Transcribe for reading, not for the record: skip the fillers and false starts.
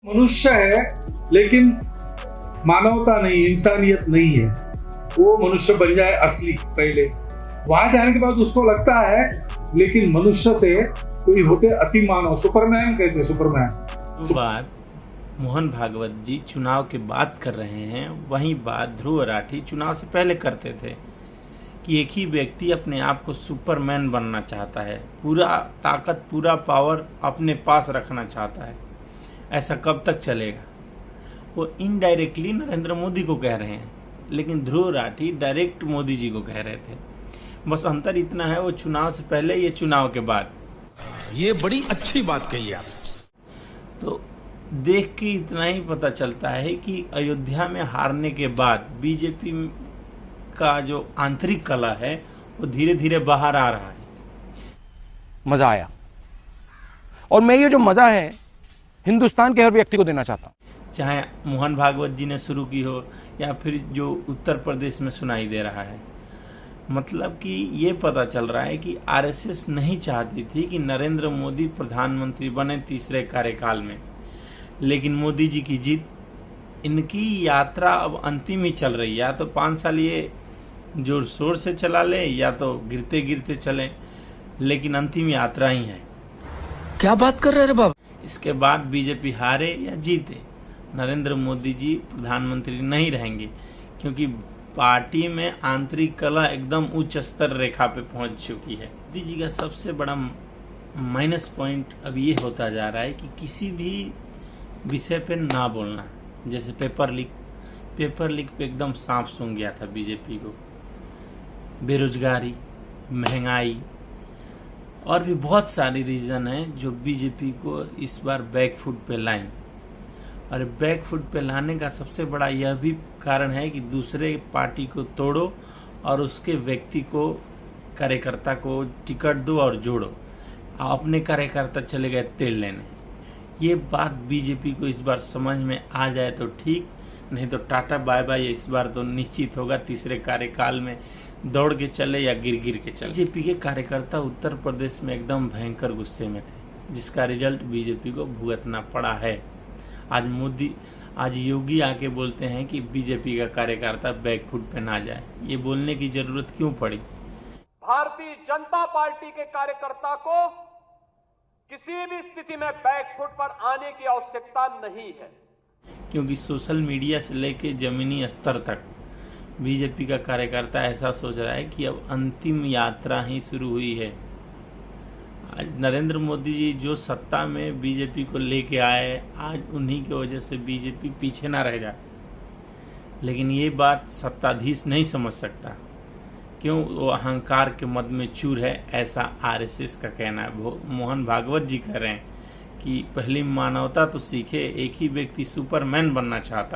मनुष्य है लेकिन मानवता नहीं, इंसानियत नहीं है। वो मनुष्य बन जाए असली पहले, वहां जाने के बाद उसको लगता है लेकिन मनुष्य से कोई होते अति मानव, सुपरमैन कहते, सुपरमैन। बात मोहन भागवत जी चुनाव के बाद कर रहे हैं, वही बात ध्रुव राठी चुनाव से पहले करते थे कि एक ही व्यक्ति अपने आप को सुपरमैन बनना चाहता है, पूरा ताकत पूरा पावर अपने पास रखना चाहता है। ऐसा कब तक चलेगा? वो इनडायरेक्टली नरेंद्र मोदी को कह रहे हैं, लेकिन ध्रुव राठी डायरेक्ट मोदी जी को कह रहे थे। बस अंतर इतना है, वो चुनाव से पहले, ये चुनाव के बाद। ये बड़ी अच्छी बात कही आप। तो देख के इतना ही पता चलता है कि अयोध्या में हारने के बाद बीजेपी का जो आंतरिक कला है वो धीरे धीरे बाहर आ रहा है। मजा आया, और मैं ये जो मजा है हिंदुस्तान के हर व्यक्ति को देना चाहता हूं। चाहे मोहन भागवत जी ने शुरू की हो या फिर जो उत्तर प्रदेश में सुनाई दे रहा है। मतलब कि ये पता चल रहा है कि आरएसएस नहीं चाहती थी कि नरेंद्र मोदी प्रधानमंत्री बने तीसरे कार्यकाल में, लेकिन मोदी जी की जीत, इनकी यात्रा अब अंतिम ही चल रही है। या तो 5 साल ये जोर शोर से चला ले या तो गिरते गिरते चले, लेकिन अंतिम यात्रा ही है। क्या बात कर रहे हैं बाबा? इसके बाद बीजेपी हारे या जीते, नरेंद्र मोदी जी प्रधानमंत्री नहीं रहेंगे, क्योंकि पार्टी में आंतरिक कला एकदम उच्च स्तर रेखा पे पहुंच चुकी है। मोदी जी का सबसे बड़ा माइनस पॉइंट अब ये होता जा रहा है कि किसी भी विषय पे ना बोलना। जैसे पेपर लीक पे एकदम सांप सूंघ गया था बीजेपी को। बेरोजगारी, महंगाई और भी बहुत सारी रीजन है जो बीजेपी को इस बार बैकफुट पे लाएं। और बैकफुट पे लाने का सबसे बड़ा यह भी कारण है कि दूसरे पार्टी को तोड़ो और उसके व्यक्ति को, कार्यकर्ता को टिकट दो और जोड़ो। अपने कार्यकर्ता चले गए तेल लेने। ये बात बीजेपी को इस बार समझ में आ जाए तो ठीक, नहीं तो टाटा बाय बाय। इस बार तो निश्चित होगा तीसरे कार्यकाल में दौड़ के चले या गिर गिर के चले। बीजेपी के कार्यकर्ता उत्तर प्रदेश में एकदम भयंकर गुस्से में थे, जिसका रिजल्ट बीजेपी को भुगतना पड़ा है। आज योगी आके बोलते हैं कि बीजेपी का कार्यकर्ता बैकफुट पे ना जाए। ये बोलने की जरूरत क्यों पड़ी? भारतीय जनता पार्टी के कार्यकर्ता को किसी भी स्थिति में बैकफुट पर आने की आवश्यकता नहीं है, क्योंकि सोशल मीडिया से लेके जमीनी स्तर तक बीजेपी का कार्यकर्ता ऐसा सोच रहा है कि अब अंतिम यात्रा ही शुरू हुई है। आज नरेंद्र मोदी जी जो सत्ता में बीजेपी को लेके आए, आज उन्हीं की वजह से बीजेपी पीछे ना रह जाए। लेकिन ये बात सत्ताधीश नहीं समझ सकता, क्यों? वो अहंकार के मद में चूर है, ऐसा आरएसएस का कहना है। मोहन भागवत जी कह रहे हैं कि पहली मानवता तो सीखे, एक ही व्यक्ति सुपरमैन बनना चाहता है।